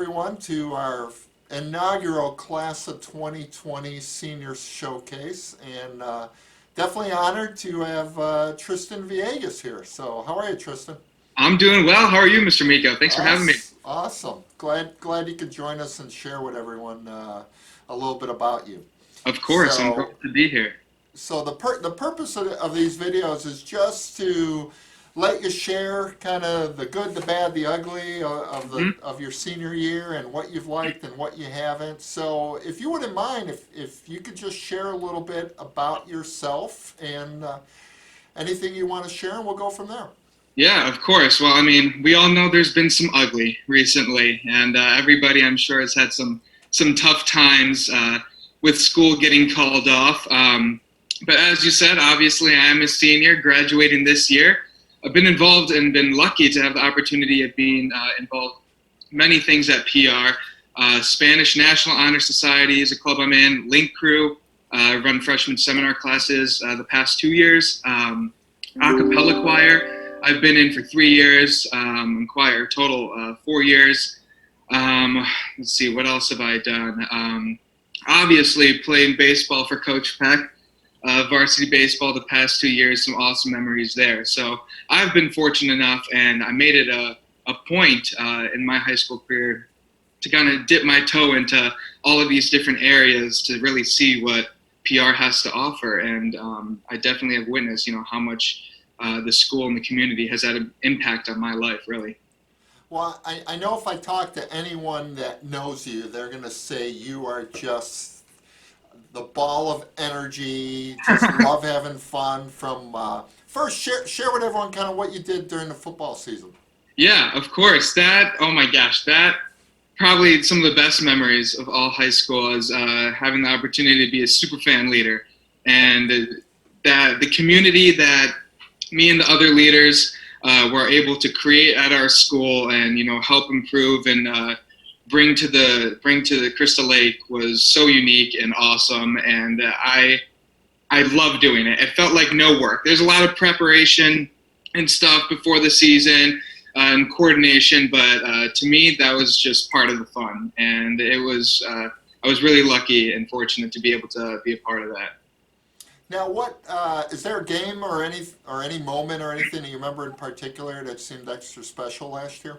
everyone to our inaugural Class of 2020 Seniors Showcase, and definitely honored to have Tristan Viegas here. So, how are you, Tristan? I'm doing well. How are you, Mr. Miko? Thanks for having me. Awesome. Glad you could join us and share with everyone a little bit about you. Of course, I'm So, glad to be here. so the purpose of these videos is just to let you share kind of the good, the bad, the ugly of your senior year and what you've liked and what you haven't. So if you wouldn't mind, if you could just share a little bit about yourself and anything you want to share, and we'll go from there. Yeah, of course. Well, I mean, we all know there's been some ugly recently, and everybody, I'm sure, has had some tough times with school getting called off. But as you said, obviously, I am a senior, graduating this year. I've been involved and been lucky to have the opportunity of being involved in many things at PR. Spanish National Honor Society is a club I'm in. Link Crew, run freshman seminar classes the past 2 years. A cappella choir, I've been in for 3 years. Choir total 4 years. Let's see, what else have I done? Obviously, playing baseball for Coach Peck. Varsity baseball the past 2 years, some awesome memories there. So I've been fortunate enough, and I made it a point in my high school career to kind of dip my toe into all of these different areas to really see what PR has to offer. And I definitely have witnessed, how much the school and the community has had an impact on my life, really. Well, I know if I talk to anyone that knows you, they're going to say you are just the ball of energy, just love having fun. From first, share with everyone kind of what you did during the football season. Yeah, of course. Oh my gosh, that probably some of the best memories of all high school is having the opportunity to be a Superfan Leader. And that the community that me and the other leaders were able to create at our school and, help improve and bring to the Crystal Lake was so unique and awesome, and I love doing it. It felt like no work. There's a lot of preparation and stuff before the season and coordination, but to me that was just part of the fun, and it was I was really lucky and fortunate to be able to be a part of that. Now, what is there a game or any moment or anything that you remember in particular that seemed extra special last year?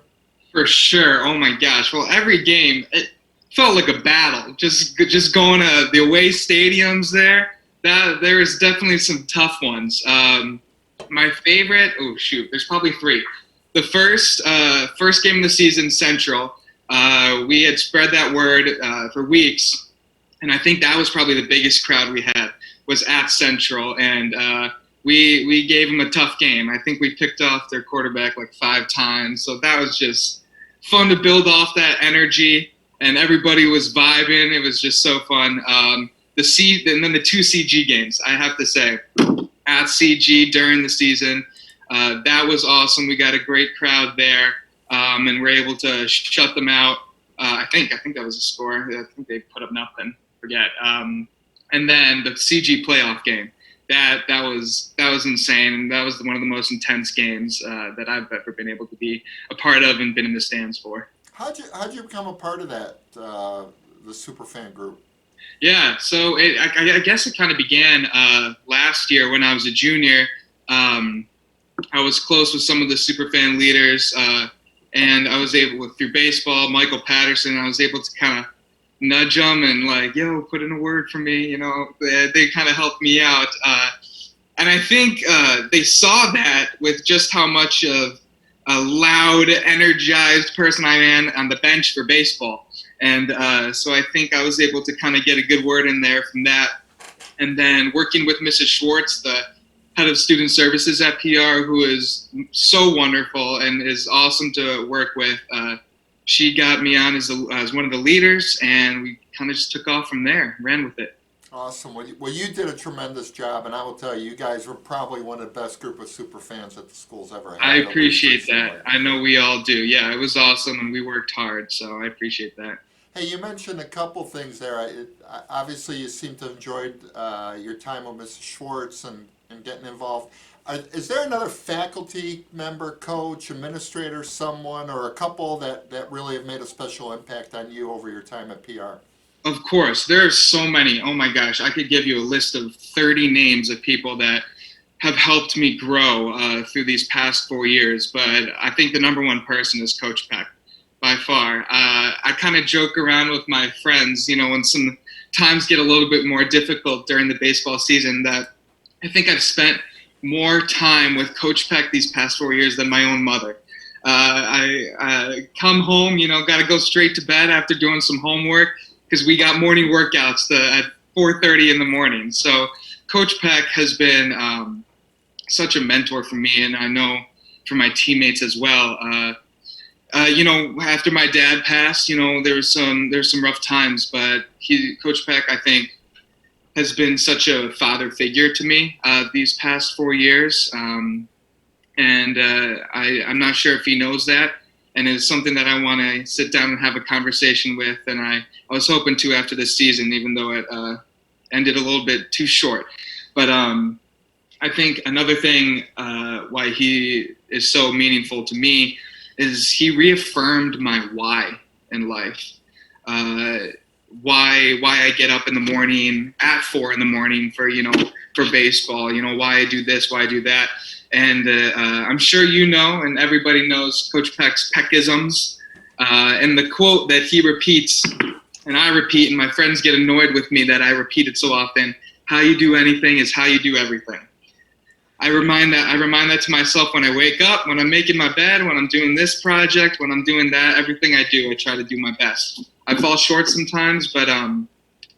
For sure. Oh my gosh. Well, every game it felt like a battle. Just going to the away stadiums there. There was definitely some tough ones. My favorite. Oh shoot. There's probably three. The first game of the season, Central. We had spread that word for weeks, and I think that was probably the biggest crowd we had was at Central, and we gave them a tough game. I think we picked off their quarterback like 5 times, so that was just fun to build off that energy, and everybody was vibing. It was just so fun. And then the 2 CG games, I have to say, at CG during the season, that was awesome. We got a great crowd there, and we're able to shut them out. I think that was a score. I think they put up nothing. Forget. And then the CG playoff game. That was insane, and that was one of the most intense games that I've ever been able to be a part of and been in the stands for. How'd you become a part of that the Superfan group? Yeah, so I guess it kind of began last year when I was a junior. I was close with some of the Superfan leaders, and I was able, through baseball, Michael Patterson, I was able to kind of nudge them and like, yo, put in a word for me. They kind of helped me out. And I think they saw that with just how much of a loud, energized person I am on the bench for baseball. And so I think I was able to kind of get a good word in there from that. And then working with Mrs. Schwartz, the head of student services at PR, who is so wonderful and is awesome to work with. She got me on as one of the leaders, and we kind of just took off from there, ran with it. Awesome. Well, you did a tremendous job, and I will tell you, you guys were probably one of the best group of super fans that the school's ever I had. appreciate that. I know we all do. Yeah, it was awesome, and we worked hard, so I appreciate that. Hey, you mentioned a couple things there. Obviously, you seem to have enjoyed your time with Mrs. Schwartz and getting involved. Is there another faculty member, coach, administrator, someone, or a couple that really have made a special impact on you over your time at PR? Of course, there are so many. Oh my gosh, I could give you a list of 30 names of people that have helped me grow through these past 4 years. But I think the number one person is Coach Peck, by far. I kind of joke around with my friends, when some times get a little bit more difficult during the baseball season, that I think I've spent more time with Coach Peck these past 4 years than my own mother. I come home, got to go straight to bed after doing some homework because we got morning workouts at 4:30 in the morning. So Coach Peck has been such a mentor for me, and I know for my teammates as well. After my dad passed, there's some rough times, but Coach Peck, I think, has been such a father figure to me these past 4 years, and I'm not sure if he knows that, and it's something that I want to sit down and have a conversation with, and I was hoping to after this season, even though it ended a little bit too short. But I think another thing why he is so meaningful to me is he reaffirmed my why in life. Why I get up in the morning at 4 a.m. for baseball. Why I do this, why I do that. And I'm sure and everybody knows Coach Peck's Peckisms. And the quote that he repeats, and I repeat, and my friends get annoyed with me that I repeat it so often: how you do anything is how you do everything. I remind that to myself when I wake up, when I'm making my bed, when I'm doing this project, when I'm doing that. Everything I do, I try to do my best. I fall short sometimes, but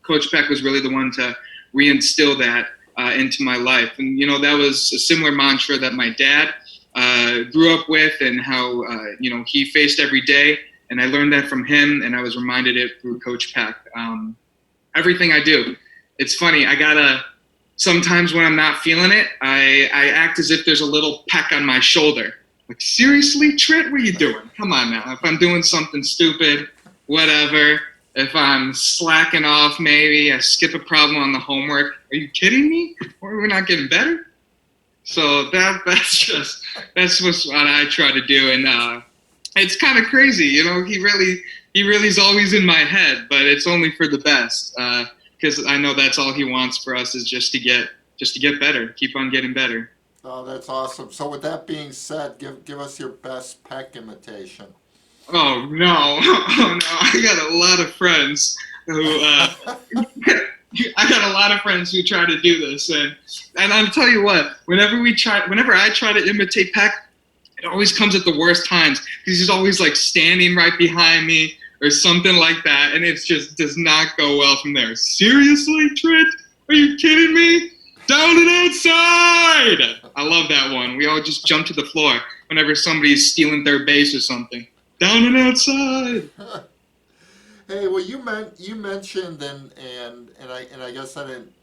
Coach Peck was really the one to reinstill that into my life. And, that was a similar mantra that my dad grew up with, and how, he faced every day. And I learned that from him, and I was reminded it through Coach Peck. Everything I do. It's funny, sometimes when I'm not feeling it, I act as if there's a little peck on my shoulder. Like, seriously, Trent, what are you doing? Come on now. If I'm doing something stupid, whatever. If I'm slacking off, maybe I skip a problem on the homework. Are you kidding me? Or we're not getting better? So that's what I try to do. And it's kind of crazy, he really is always in my head, but it's only for the best. Because I know that's all he wants for us is just to get better, keep on getting better. Oh, that's awesome. So with that being said, give us your best Peck imitation. Oh no, I got a lot of friends who try to do this, and I'll tell you what, whenever I try to imitate Peck, it always comes at the worst times, because he's always like standing right behind me or something like that, and it just does not go well from there. Seriously, Trent? Are you kidding me? Down and outside! I love that one. We all just jump to the floor whenever somebody's stealing third base or something. Down and outside! Hey, well, you mentioned and I guess I didn't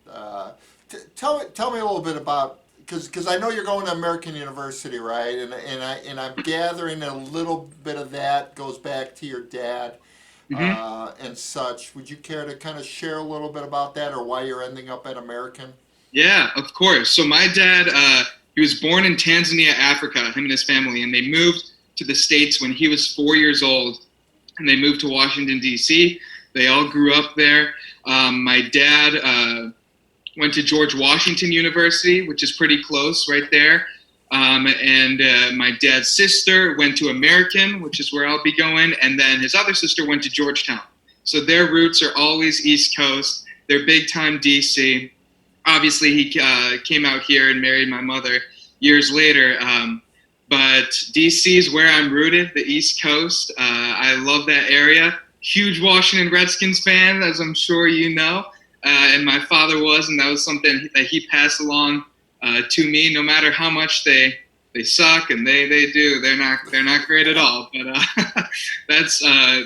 tell me a little bit about, because I know you're going to American University, right? And I'm gathering a little bit of that goes back to your dad. And such. Would you care to kind of share a little bit about that, or why you're ending up at American? Yeah, of course. So my dad, he was born in Tanzania, Africa, him and his family, and they moved to the States when he was 4 years old, and they moved to Washington, D.C. They all grew up there. My dad went to George Washington University, which is pretty close right there. And my dad's sister went to American, which is where I'll be going, and then his other sister went to Georgetown. So their roots are always East Coast. They're big time DC. Obviously, he came out here and married my mother years later. But DC is where I'm rooted, the East Coast. I love that area. Huge Washington Redskins fan, as I'm sure you know. And my father was, and that was something that he passed along to me. No matter how much they suck, and they do, they're not great at all. But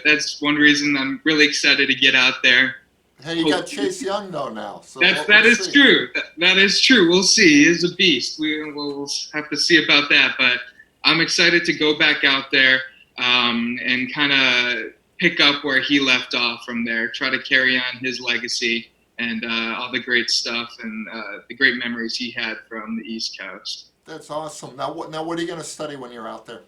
that's one reason I'm really excited to get out there. Hey, you got Chase Young though now. So that is true. That is true. We'll see. He is a beast. We'll have to see about that. But I'm excited to go back out there and kind of pick up where he left off from there, try to carry on his legacy and all the great stuff and the great memories he had from the East Coast. That's awesome. Now what are you going to study when you're out there?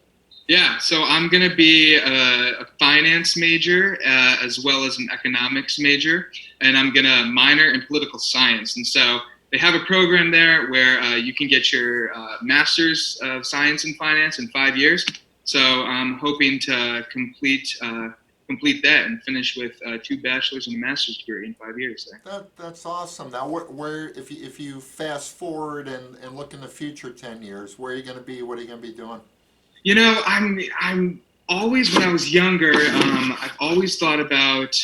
Yeah, so I'm going to be a finance major as well as an economics major, and I'm going to minor in political science. And so they have a program there where you can get your master's of science and finance in 5 years. So I'm hoping to complete that and finish with 2 bachelor's and a master's degree in 5 years there. That's awesome. Now, where if you fast forward and look in the future 10 years, where are you going to be? What are you going to be doing? You know, I'm always, when I was younger, I've always thought about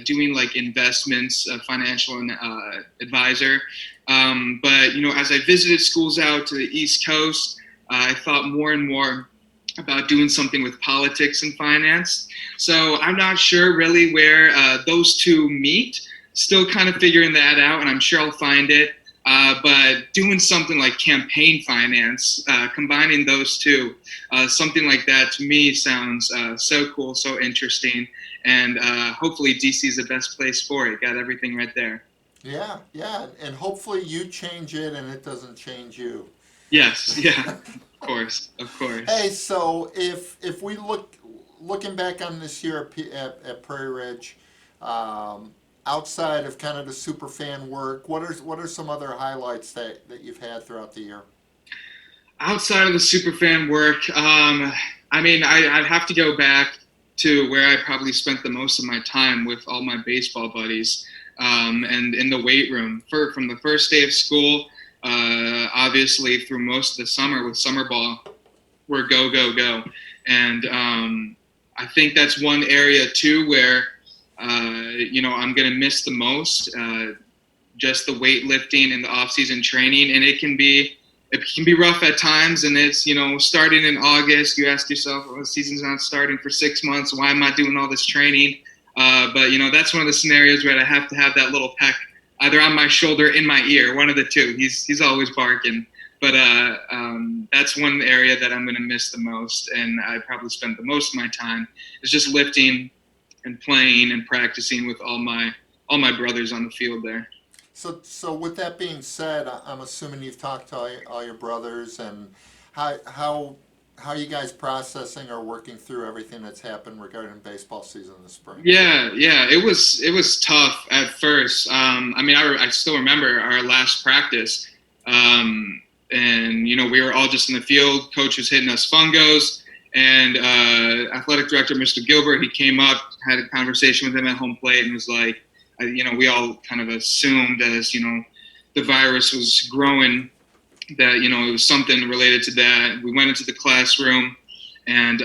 doing like investments, financial advisor. But you know, as I visited schools out to the East Coast, I thought more and more about doing something with politics and finance. So I'm not sure really where those two meet. Still kind of figuring that out, and I'm sure I'll find it. But doing something like campaign finance, combining those two, something like that to me sounds so cool, so interesting, and hopefully DC is the best place for it. Got everything right there. Yeah, and hopefully you change it and it doesn't change you. Yes, yeah, of course. Hey, so if we looking back on this year at Prairie Ridge, outside of kind of the Superfan work, what are some other highlights that you've had throughout the year? Outside of the Superfan work, I mean, I'd have to go back to where I probably spent the most of my time with all my baseball buddies, and in the weight room from the first day of school, obviously through most of the summer with summer ball, we're go, go, go. And I think that's one area too where, you know, I'm going to miss the most, just the weightlifting and the off-season training. And it can be rough at times. And it's, you know, starting in August, you ask yourself, well, the season's not starting for 6 months. Why am I doing all this training? But, you know, that's one of the scenarios where I have to have that little peck either on my shoulder, in my ear, one of the two. He's always barking. But that's one area that I'm going to miss the most. And I probably spent the most of my time is just lifting and playing and practicing with all my brothers on the field there. So with that being said, I'm assuming you've talked to all your brothers, and how you guys processing or working through everything that's happened regarding baseball season this spring? Yeah, it was tough at first. I mean, I still remember our last practice, and you know, we were all just in the field. Coach was hitting us fungos, and athletic director Mr. Gilbert, he came up, had a conversation with him at home plate, and was like, you know, we all kind of assumed as, you know, the virus was growing that, you know, it was something related to that. We went into the classroom, and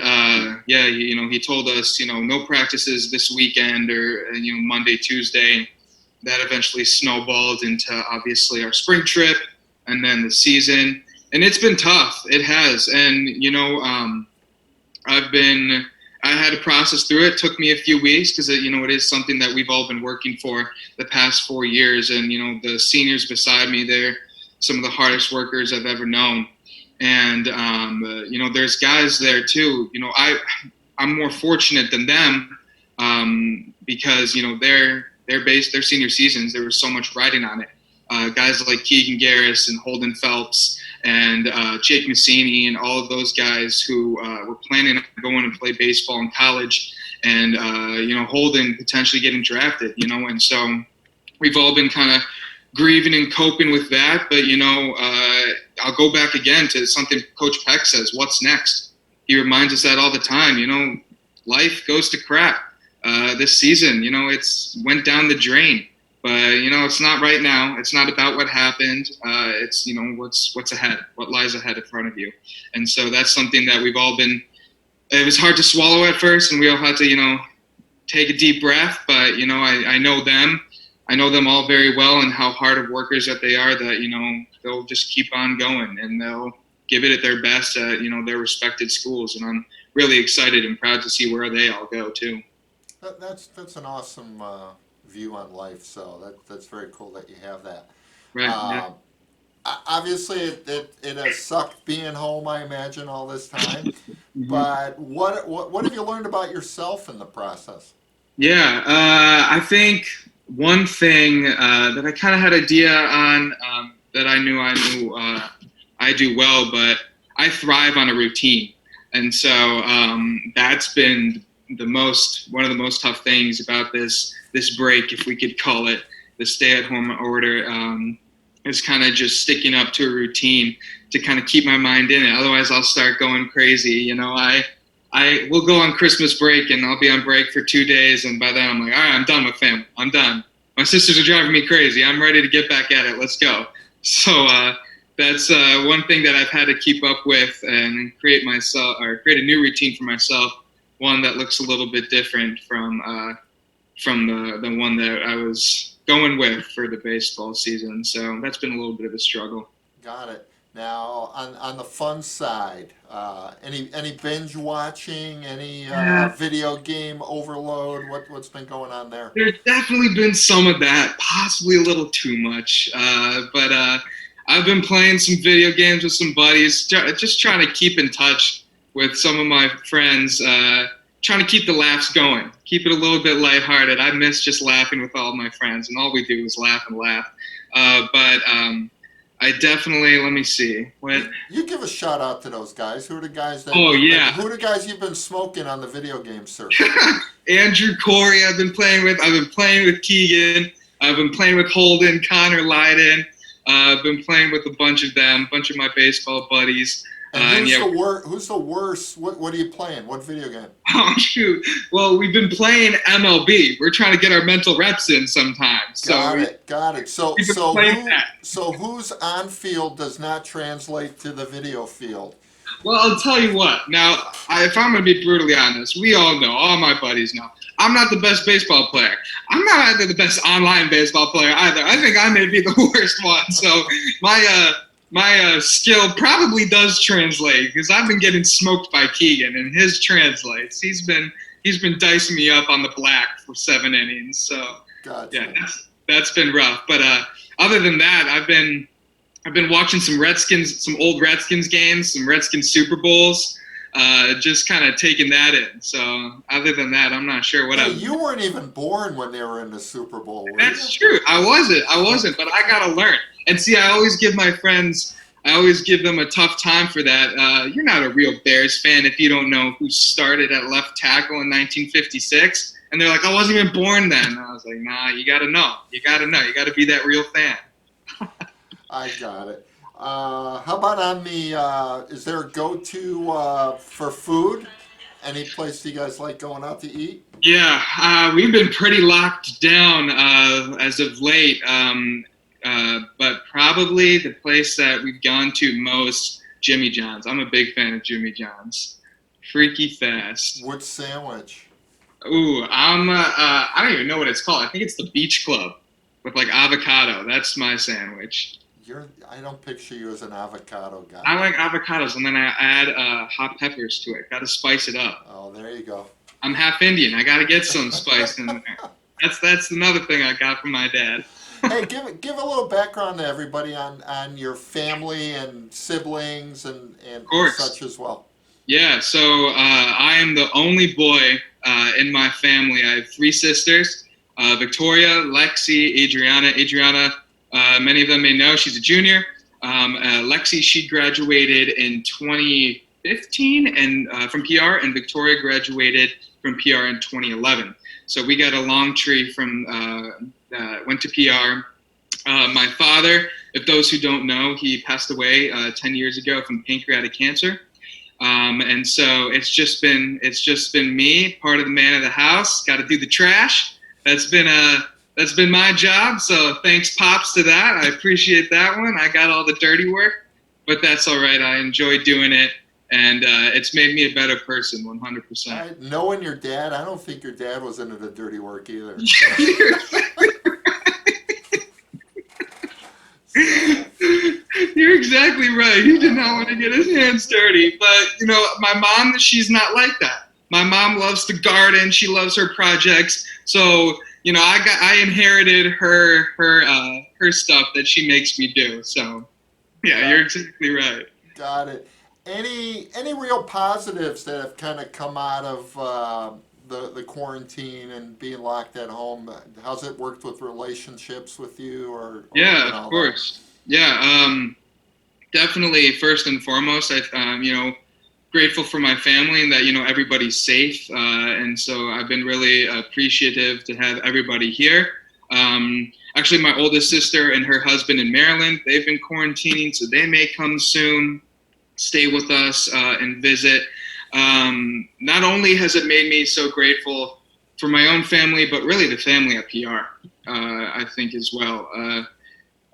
yeah, you know, he told us, you know, no practices this weekend or, you know, Monday, Tuesday. That eventually snowballed into obviously our spring trip and then the season. And it's been tough. It has. And, you know, I had to process through it. It took me a few weeks because, you know, it is something that we've all been working for the past 4 years. And, you know, the seniors beside me, they're some of the hardest workers I've ever known. And, you know, there's guys there too. You know, I'm more fortunate than them because, you know, their senior seasons, there was so much riding on it. Guys like Keegan Garris and Holden Phelps and Jake Massini and all of those guys who were planning on going to play baseball in college, and you know, Holden potentially getting drafted, you know, and so we've all been kind of grieving and coping with that. But, you know, I'll go back again to something Coach Peck says, what's next? He reminds us that all the time. You know, life goes to crap. This season, you know, it's went down the drain. But, you know, it's not right now. It's not about what happened. It's, you know, what's ahead, what lies ahead in front of you. And so that's something that we've all been, it was hard to swallow at first, and we all had to, you know, take a deep breath. But, you know, I know them. I know them all very well, and how hard of workers that they are, that, you know, they'll just keep on going and they'll give it at their best at, you know, their respected schools. And I'm really excited and proud to see where they all go too. That's an awesome view on life. So that's very cool that you have that. Right. Yeah. Obviously, it has sucked being home, I imagine, all this time. Mhm. But what have you learned about yourself in the process? Yeah, I think one thing that I kind of had idea on that I knew I do well, but I thrive on a routine, and so that's been one of the most tough things about this break, if we could call it the stay-at-home order, is kind of just sticking up to a routine to kind of keep my mind in it. Otherwise, I'll start going crazy. I will go on Christmas break and I'll be on break for 2 days, and by then I'm like, all right, I'm done with family. I'm done. My sisters are driving me crazy. I'm ready to get back at it. Let's go. So that's one thing that I've had to keep up with and create a new routine for myself. One that looks a little bit different from the one that I was going with for the baseball season. So that's been a little bit of a struggle. Got it. Now, on the fun side, any binge watching, any Yeah, video game overload? What's been going on there? there's definitely been some of that, possibly a little too much. But I've been playing some video games with some buddies, just trying to keep in touch with some of my friends, trying to keep the laughs going, keep it a little bit lighthearted. I miss just laughing with all my friends, and all we do is laugh and laugh. But I definitely, let me see. You give a shout out to those guys. Who are the guys Oh, yeah. who are the guys you've been smoking on the video game circuit? Andrew Corey, I've been playing with. I've been playing with Keegan. I've been playing with Holden, Connor Lyden. I've been playing with a bunch of them, a bunch of my baseball buddies. And And yeah, who's the worst? What are you playing? What video game? oh shoot. Well, we've been playing MLB. We're trying to get our mental reps in sometimes. Got it. We've been playing that. So who's on field does not translate to the video field. Well, I'll tell you what. Now, if I'm going to be brutally honest, we all know, all my buddies know, I'm not the best baseball player. I'm not either the best online baseball player either. I think I may be the worst one. So my skill probably does translate, because I've been getting smoked by Keegan, and his translates. He's been dicing me up on the black for 7 innings. So Gotcha. yeah, that's been rough. But other than that, I've been watching some old Redskins games, some Redskins Super Bowls, just kind of taking that in. So other than that, I'm not sure what Hey, else. you weren't even born when they were in the Super Bowl, were you? That's true. I wasn't, but I gotta learn. And see, I always give them a tough time for that. You're not a real Bears fan if you don't know who started at left tackle in 1956. And they're like, I wasn't even born then. And I was like, nah, you gotta know. You gotta be that real fan. I got it. How about on the? Is there a go-to for food? Any place you guys like going out to eat? Yeah, we've been pretty locked down as of late, but probably the place that we've gone to most, Jimmy John's. I'm a big fan of Jimmy John's. Freaky fast. Which sandwich? Ooh, I don't even know what it's called. I think it's the Beach Club with like avocado. That's my sandwich. I don't picture you as an avocado guy. I like avocados, and then I add hot peppers to it. Got to spice it up. Oh, there you go. I'm half Indian. I got to get some spice in there. That's another thing I got from my dad. Hey, give a little background to everybody on your family and siblings and Of course. such as well. Yeah, so I am the only boy in my family. I have 3 sisters, Victoria, Lexi, Adriana. Adriana, many of them may know, she's a junior. Lexi, she graduated in 2015 and from PR, and Victoria graduated from PR in 2011. So we got a long tree from went to PR. My father, if those who don't know, he passed away 10 years ago from pancreatic cancer. And so it's just been me, part of the man of the house. Got to do the trash. That's been my job. So thanks, pops, to that. I appreciate that one. I got all the dirty work, but that's all right. I enjoy doing it, and it's made me a better person, 100%. Knowing your dad, I don't think your dad was into the dirty work either. You're exactly right. He did not want to get his hands dirty. But, my mom, she's not like that. My mom loves to garden. She loves her projects. So, I inherited her stuff that she makes me do. So Yeah, you're exactly right. Got it. Any real positives that have kind of come out of the quarantine and being locked at home? How's it worked with relationships with you, or Yeah, and of all that? course. Yeah, definitely. First and foremost, grateful for my family and that everybody's safe, and so I've been really appreciative to have everybody here. Actually, my oldest sister and her husband in Maryland, they've been quarantining, so they may come soon, stay with us, and visit. Not only has it made me so grateful for my own family, but really the family at PR, I think as well.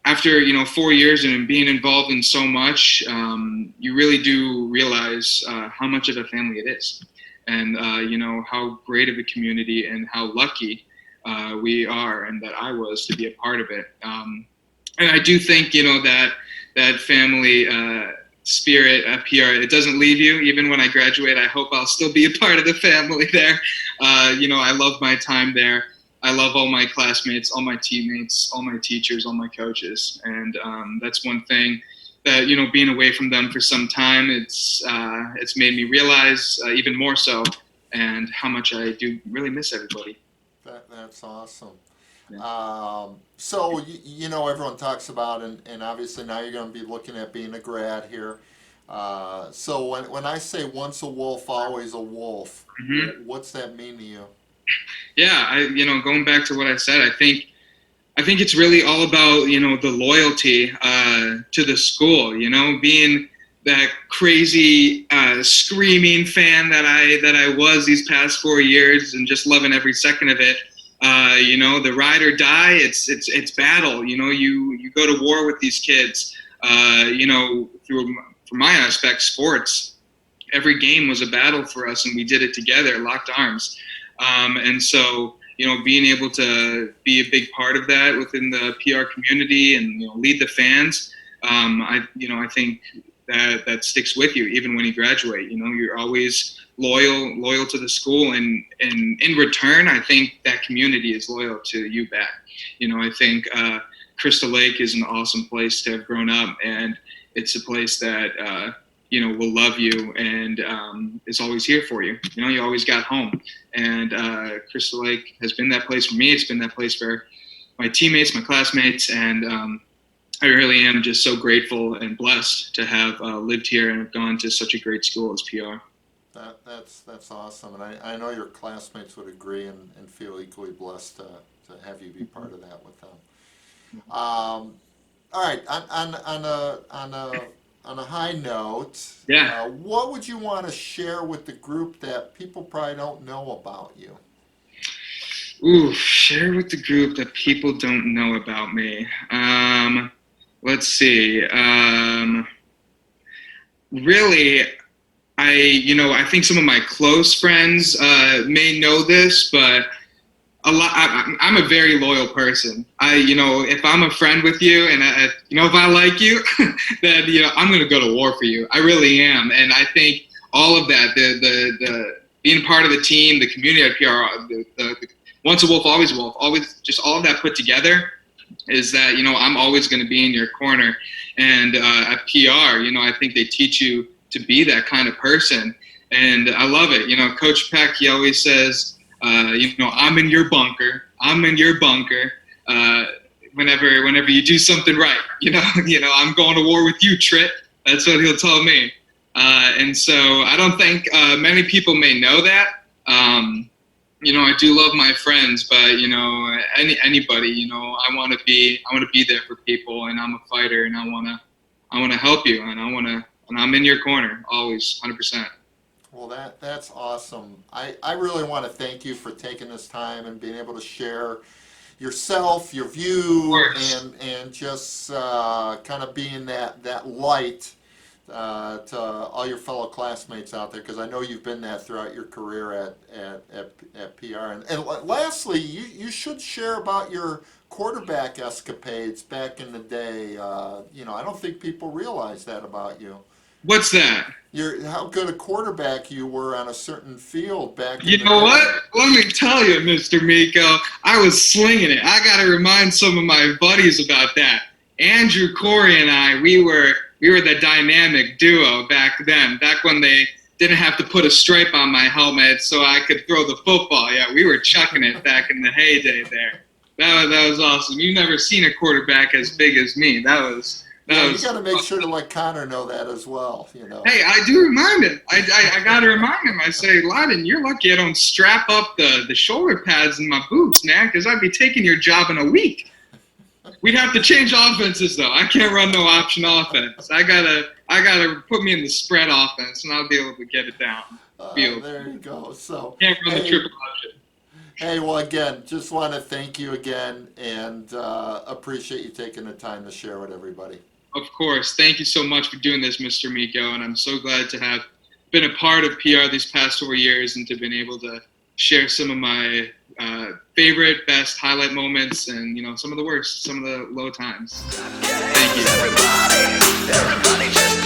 After 4 years and being involved in so much, you really do realize how much of a family it is, and how great of a community and how lucky we are, and that I was to be a part of it. And I do think that family spirit at PR, it doesn't leave you. Even when I graduate, I hope I'll still be a part of the family there. I love my time there. I love all my classmates, all my teammates, all my teachers, all my coaches, and that's one thing that being away from them for some time, it's made me realize even more so, and how much I do really miss everybody. That's awesome. Yeah. So everyone talks about, and obviously now you're going to be looking at being a grad here. So when I say once a wolf, always a wolf, Mm-hmm. what's that mean to you? Yeah, going back to what I said, I think it's really all about the loyalty to the school. Being that crazy screaming fan that I was these past 4 years, and just loving every second of it. The ride or die. It's battle. You go to war with these kids. Through from my aspect, sports. Every game was a battle for us, and we did it together, locked arms. And so, being able to be a big part of that within the PR community and lead the fans, I think that sticks with you even when you graduate. You're always loyal to the school, and in return, I think that community is loyal to you back. I think Crystal Lake is an awesome place to have grown up, and it's a place that will love you and is always here for you. You always got home. And Crystal Lake has been that place for me. It's been that place for my teammates, my classmates, and I really am just so grateful and blessed to have lived here and have gone to such a great school as PR. That's awesome, and I know your classmates would agree and feel equally blessed to have you be part of that with them. All right, on a high note, Yeah. what would you want to share with the group that people probably don't know about you? Ooh, share with the group that people don't know about me. Let's see. Really, I think some of my close friends may know this, but I'm a very loyal person. If I'm a friend with you, and if I like you, then I'm gonna go to war for you. I really am, and I think all of that, the being part of the team, the community at PR, the once a wolf, always a wolf, always just all of that put together, is that I'm always going to be in your corner. And at PR, I think they teach you to be that kind of person, and I love it. Coach Peck, he always says, I'm in your bunker. I'm in your bunker. Whenever you do something right, I'm going to war with you, Trit. That's what he'll tell me. And so I don't think many people may know that. I do love my friends, but anybody, I want to be there for people, and I'm a fighter, and I want to help you, and and I'm in your corner always, 100%. Well, that's awesome. I really want to thank you for taking this time and being able to share yourself, your Of view, course. and just kind of being that light to all your fellow classmates out there, because I know you've been that throughout your career at PR. And lastly, you should share about your quarterback escapades back in the day. I don't think people realize that about you. What's that? How good a quarterback you were on a certain field back in You the know what? day. Let me tell you, Mr. Miko, I was slinging it. I got to remind some of my buddies about that. Andrew, Corey, and I, we were the dynamic duo back then. Back when they didn't have to put a stripe on my helmet so I could throw the football. Yeah, we were chucking it back in the heyday there. That was awesome. You've never seen a quarterback as big as me. That was. You got to make sure to let Connor know that as well. Hey, I do remind him. I got to remind him. I say, Lyden, you're lucky I don't strap up the shoulder pads in my boots, man, because I'd be taking your job in a week. We'd have to change offenses though. I can't run no option offense. I gotta put me in the spread offense, and I'll be able to get it down. There you go. So can't run the triple option. Hey, well, again, just want to thank you again, and appreciate you taking the time to share with everybody. Of course. Thank you so much for doing this, Mr. Miko, and I'm so glad to have been a part of PR these past 4 years and to have been able to share some of my favorite, best highlight moments and, some of the worst, some of the low times. Thank you. Everybody just